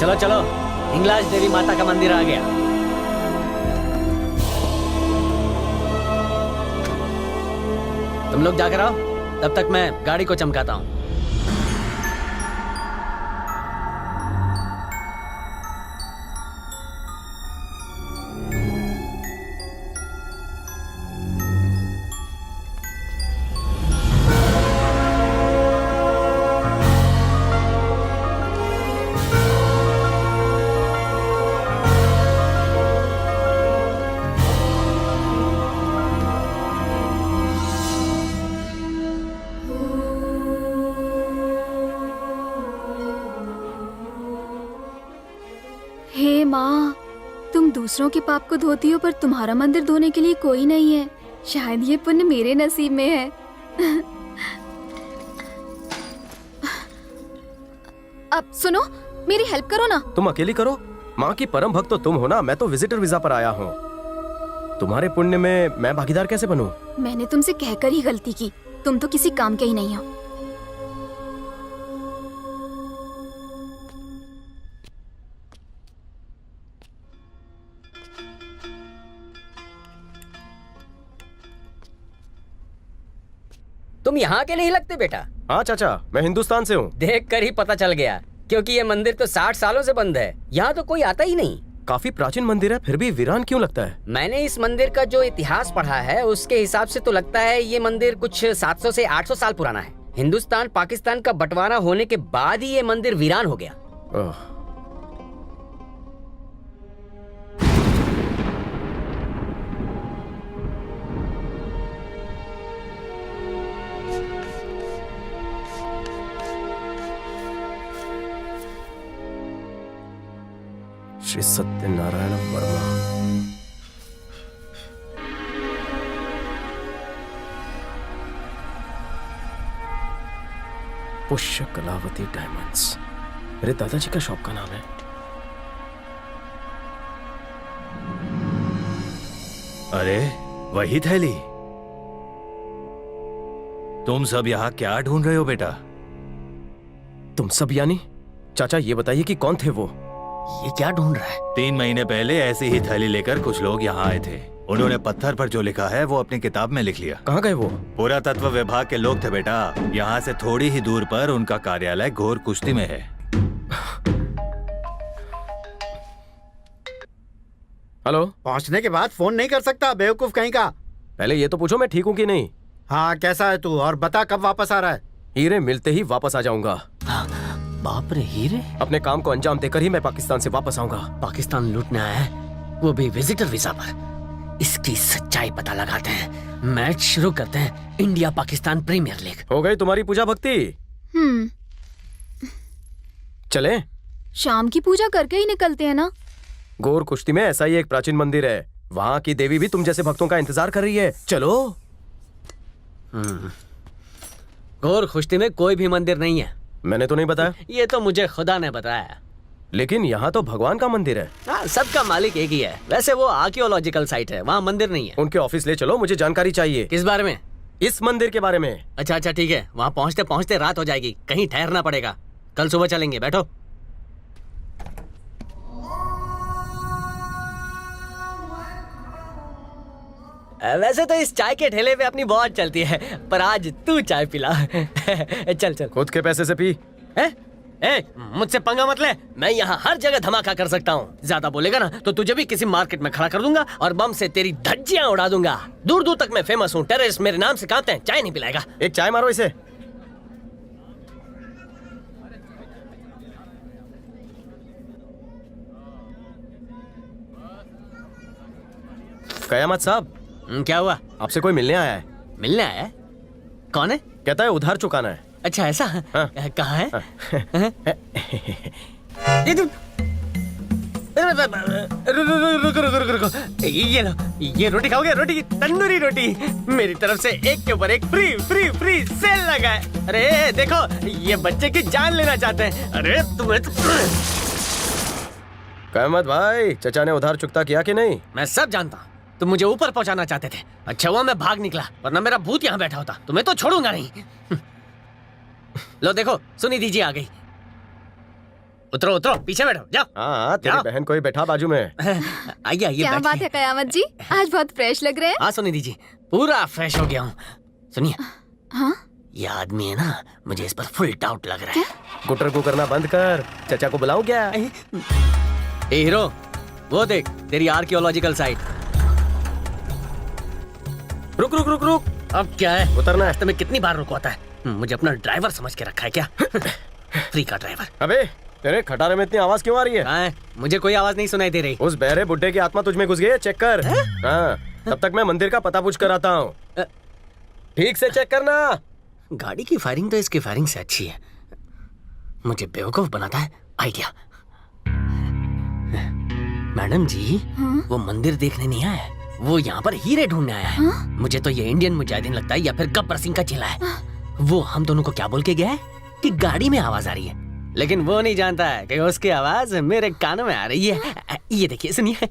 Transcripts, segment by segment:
चलो चलो, हिंगलाज देवी माता का मंदिर आ गया। तुम लोग जाकर आओ, तब तक मैं गाड़ी को चमकाता हूँ। हे माँ, तुम दूसरों के पाप को धोती हो पर तुम्हारा मंदिर धोने के लिए कोई नहीं है। शायद ये पुण्य मेरे नसीब में है। अब सुनो, मेरी हेल्प करो ना। तुम अकेली करो? माँ की परम भक्त तो तुम हो ना, मैं तो विजिटर वीजा पर आया हूँ। तुम्हारे पुण्य में मैं भागीदार कैसे बनूं? मैंने तुमसे कहकर ही गलती की। तुम तो किसी काम के ही नहीं हो। तुम यहाँ के नहीं लगते बेटा। हाँ चाचा, मैं हिंदुस्तान से हूँ। देख कर ही पता चल गया, क्योंकि ये मंदिर तो 60 सालों से बंद है। यहाँ तो कोई आता ही नहीं। काफी प्राचीन मंदिर है, फिर भी वीरान क्यों लगता है? मैंने इस मंदिर का जो इतिहास पढ़ा है उसके हिसाब से तो लगता है ये मंदिर कुछ 700 से 800 साल पुराना है। हिंदुस्तान पाकिस्तान का बंटवारा होने के बाद ही ये मंदिर वीरान हो गया। श्री सत्यनारायण वर्मा। पुष्य कलावती डायमंड्स मेरे दादाजी का शॉप का नाम है। अरे वही थैली। तुम सब यहाँ क्या ढूंढ रहे हो बेटा? तुम सब यानी? चाचा ये बताइए कि कौन थे वो? ये क्या ढूंढ रहा है? 3 महीने पहले ऐसी ही थैली लेकर कुछ लोग यहाँ आए थे। उन्होंने पत्थर पर जो लिखा है वो अपनी किताब में लिख लिया। कहाँ गए वो? पुरातत्व विभाग के लोग थे बेटा। यहाँ से थोड़ी ही दूर पर उनका कार्यालय घोर कुश्ती में है। हेलो। पहुंचने के बाद फोन नहीं कर सकता, बेवकूफ कहीं का। पहले ये तो पूछो मैं ठीक हूँ कि नहीं। हाँ, कैसा है तू और बता कब वापस आ रहा है? हीरे मिलते ही वापस आ जाऊंगा। बाप रे, हीरे? अपने काम को अंजाम देकर ही मैं पाकिस्तान से वापस आऊंगा। पाकिस्तान लूटने आया है, वो भी विजिटर वीजा पर। इसकी सच्चाई पता लगाते हैं। मैच शुरू करते हैं। India Pakistan premier league. हो गई तुम्हारी पूजा भक्ति? चले? शाम की पूजा करके ही निकलते हैं ना। गोर कुश्ती में ऐसा ही एक प्राचीन मंदिर है। वहाँ की देवी भी तुम जैसे भक्तों का इंतजार कर रही है। चलो। गोर कुश्ती में कोई भी मंदिर नहीं है। मैंने तो नहीं बताया। ये तो मुझे खुदा ने बताया। लेकिन यहाँ तो भगवान का मंदिर है। हाँ, सबका मालिक एक ही है। वैसे वो आर्कियोलॉजिकल साइट है, वहाँ मंदिर नहीं है। उनके ऑफिस ले चलो, मुझे जानकारी चाहिए। किस बारे में? इस मंदिर के बारे में। अच्छा अच्छा ठीक है, वहाँ पहुँचते पहुँचते रात हो जाएगी, कहीं ठहरना पड़ेगा। कल सुबह चलेंगे, बैठो। वैसे तो इस चाय के ठेले पे अपनी बहुत चलती है, पर आज तू चाय पिला। चल चल। खुद के पैसे से पी। मुझसे पंगा मत ले। मैं यहाँ हर जगह धमाका कर सकता हूँ। ज्यादा बोलेगा ना तो तुझे भी किसी मार्केट में खड़ा कर दूंगा और बम से तेरी धज्जियां उड़ा दूंगा। दूर दूर तक मैं फेमस हूँ। टेररिस्ट मेरे नाम से कांपते हैं। चाय नहीं पिलाएगा? एक चाय मारो इसे। कयामत साहब। क्या हुआ? आपसे कोई मिलने आया है। मिलने आया है? कौन है? कहता है उधार चुकाना है। अच्छा ऐसा? हाँ। कहाँ है? ये तुम रुको। ये लो, ये रोटी खाओगे? रोटी, तंदूरी रोटी। मेरी तरफ से एक के ऊपर एक फ्री फ्री फ्री सेल लगा है। अरे देखो, ये बच्चे की जान लेना चाहते हैं। अरे तुम्हें कयामत भाई, चचा ने उधार चुकता किया कि नहीं? मैं सब जानता हूँ। तुम मुझे ऊपर पहुंचाना चाहते थे। अच्छा हुआ मैं भाग निकला, वरना मेरा भूत यहाँ बैठा होता। तुम्हें तो छोड़ूंगा नहीं। लो देखो, सुनी दीजिए आ गई। उतरो उतरो, पीछे बैठो, जाओ। हाँ, तेरी जाओ। बहन कोई बैठा बाजू में। आइए आइए, क्या बात बैठिए। है कयामत जी, आज बहुत फ्रेश लग रहे हैं। हाँ सुनिधि जी, पूरा फ्रेश हो गया हूँ। सुनिए, हाँ ये आदमी है ना, मुझे इस पर फुल डाउट लग रहा है। गुटर को करना बंद कर, चचा को बुलाऊं क्या? ए हीरो, वो देख तेरी आर्कियोलॉजिकल साइट। रुक रुक रुक रुक, अब क्या है? उतरना है। रास्ते में कितनी बार रुकवाता है? मुझे अपना ड्राइवर समझ के रखा है क्या? फ्री का ड्राइवर। अबे तेरे खटारे में इतनी आवाज क्यों आ रही है? कहाँ है? मुझे कोई आवाज नहीं सुनाई दे रही। उस बहरे बुड्ढे की आत्मा तुझ में घुस गई है, चेक कर। हाँ, तब तक मैं मंदिर का पता पूछ कर आता हूँ। ठीक से चेक करना। गाड़ी की फायरिंग तो इसकी फायरिंग से अच्छी है। मुझे बेवकूफ बनाता है आइडिया। मैडम जी, वो मंदिर देखने नहीं आया है, वो यहाँ पर हीरे ढूंढने आया है। मुझे तो ये इंडियन मुजाहिदीन लगता है या फिर गब्बर सिंह का चेला है। वो हम दोनों को क्या बोल के गया है कि गाड़ी में आवाज आ रही है, लेकिन वो नहीं जानता है कि उसकी आवाज मेरे कानों में आ रही है। ये देखिए, सुनिए।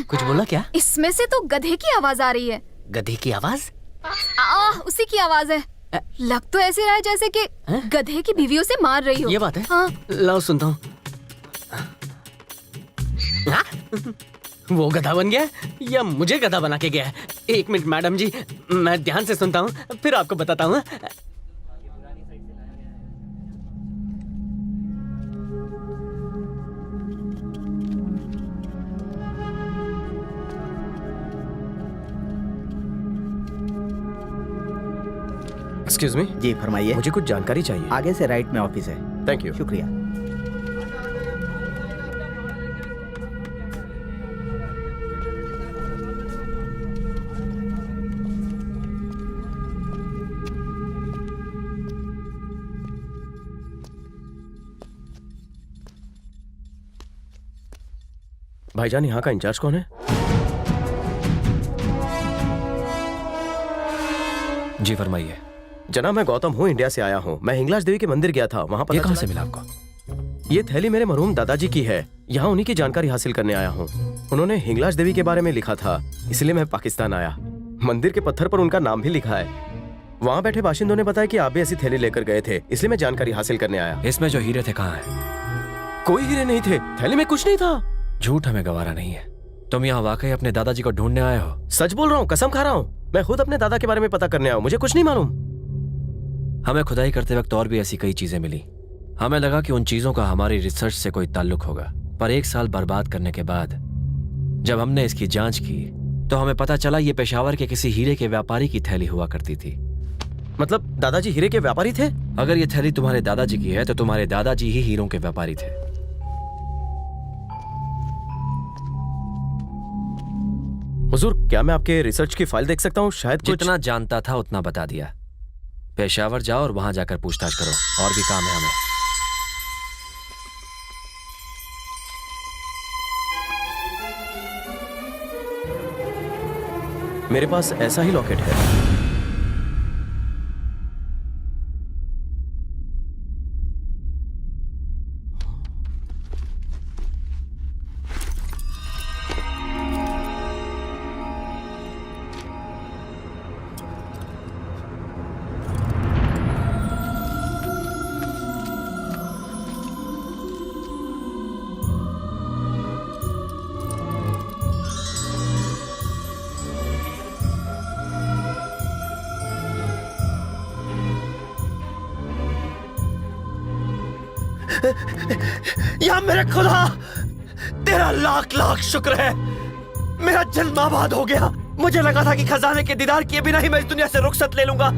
कुछ बोला क्या? इसमें से तो गधे की आवाज आ रही है। गधे की आवाज? उसी की आवाज है। लग तो ऐसे रहा है जैसे कि गधे की बीवियों से मार रही हो। ये बात है? हाँ। लाओ सुनता हूँ। हाँ? वो गधा बन गया या मुझे गधा बना के गया है? एक मिनट मैडम जी, मैं ध्यान से सुनता हूँ, फिर आपको बताता हूँ। एक्सक्यूज मी, जी फरमाइए। मुझे कुछ जानकारी चाहिए। आगे से राइट में ऑफिस है। Thank you. शुक्रिया। भाईजान, यहाँ का इंचार्ज कौन है? जी फरमाइए। जनाब, मैं गौतम हूँ, इंडिया से आया हूँ। मैं हिंगलाज देवी के मंदिर गया था, वहाँ ये पता कहाँ चला से मिला आपको? ये थैली मेरे मरहूम दादाजी की है। यहाँ उन्हीं की जानकारी हासिल करने आया हूँ। उन्होंने हिंगलाज देवी के बारे में लिखा था, इसलिए मैं पाकिस्तान आया। मंदिर के पत्थर पर उनका नाम भी लिखा है। वहाँ बैठे बाशिंदों ने बताया कि आप भी ऐसी थैली लेकर गए थे, इसलिए मैं जानकारी हासिल करने आया। इसमें जो हीरे थे कहाँ हैं? कोई हीरे नहीं थे, थैली में कुछ नहीं था। झूठ हमें गवारा नहीं है। तुम यहाँ वाकई अपने दादाजी को ढूंढने आए हो? सच बोल रहा हूँ, कसम खा रहा हूँ। मैं खुद अपने दादा के बारे में पता करने आया हूँ, मुझे कुछ नहीं मालूम। हमें खुदाई करते वक्त और भी ऐसी कई चीजें मिली। हमें लगा कि उन चीजों का हमारी रिसर्च से कोई ताल्लुक होगा, पर 1 साल बर्बाद करने के बाद जब हमने इसकी जांच की तो हमें पता चला ये पेशावर के किसी हीरे के व्यापारी की थैली हुआ करती थी। मतलब दादाजी हीरे के व्यापारी थे? अगर ये थैली तुम्हारे दादाजी की है तो तुम्हारे दादाजी ही हीरों के व्यापारी थे। हुजूर, क्या मैं आपके रिसर्च की फाइल देख सकता हूँ? शायद कुछ। जितना जानता था उतना बता दिया। पेशावर जाओ और वहां जाकर पूछताछ करो, और भी काम है हमें। मेरे पास ऐसा ही लॉकेट है। या मेरे खुदा, तेरा लाख लाख शुक्र है, मेरा जन्म आबाद हो गया। मुझे लगा था कि खजाने के दीदार किए बिना ही मैं इस दुनिया से रुखसत ले लूंगा।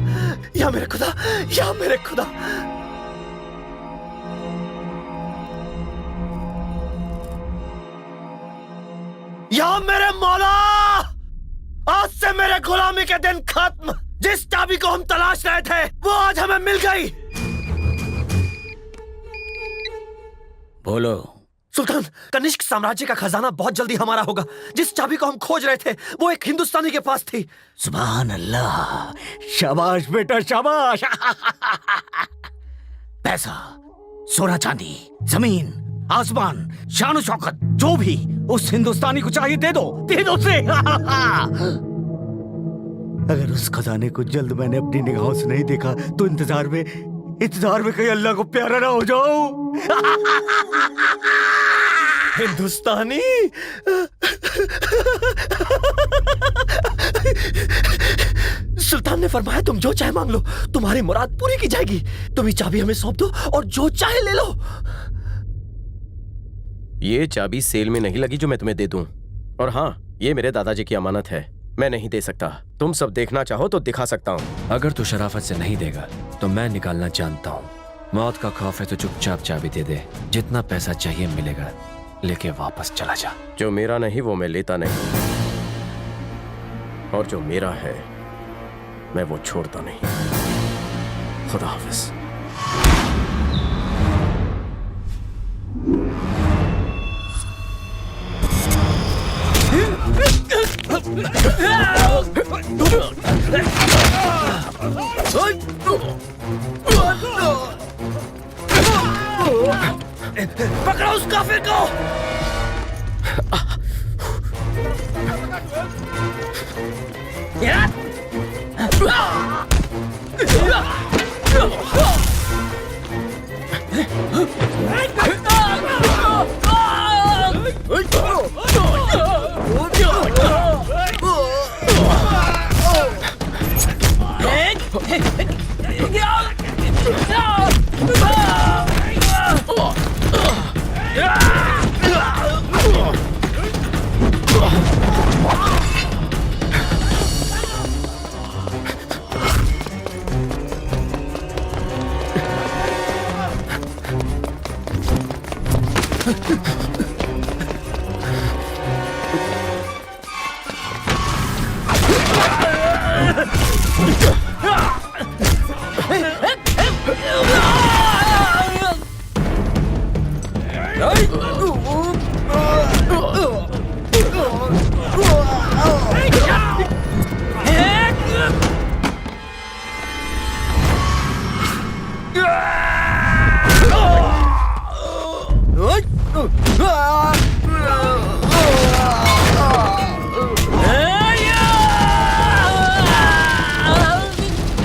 या मेरे खुदा, या मेरे खुदा। या मेरे मौला, आज से मेरे गुलामी के दिन खत्म। जिस चाबी को हम तलाश रहे थे वो आज हमें मिल गई। बोलो। सुल्तान, कनिष्क साम्राज्य का खजाना बहुत जल्दी हमारा होगा। जिस चाबी को हम खोज रहे थे वो एक हिंदुस्तानी के पास थी। सुभान अल्लाह, शाबाश बेटा शाबाश। पैसा, सोना चांदी, जमीन, आसमान, शान शौकत, जो भी उस हिंदुस्तानी को चाहिए दे दो उसे। अगर उस खजाने को जल्द मैंने अपनी निगाहों से नहीं देखा तो इंतजार में इंतजार में कहीं अल्लाह को प्यारा ना हो जाऊं। हिंदुस्तानी। सुल्तान ने फरमाया तुम जो चाहे मांग लो, तुम्हारी मुराद पूरी की जाएगी। तुम ये चाबी हमें सौंप दो और जो चाहे ले लो। ये चाबी सेल में नहीं लगी जो मैं तुम्हें दे दूं। और हाँ, ये मेरे दादाजी की अमानत है, मैं नहीं दे सकता। तुम सब देखना चाहो तो दिखा सकता हूँ। अगर तू शराफत से नहीं देगा तो मैं निकालना जानता हूँ। मौत का खौफ है तो चुपचाप चाबी दे दे, जितना पैसा चाहिए मिलेगा, लेके वापस चला जा। जो मेरा नहीं वो मैं लेता नहीं, और जो मेरा है मैं वो छोड़ता नहीं। खुदा हाफिज। पकड़ो उस काफिर को।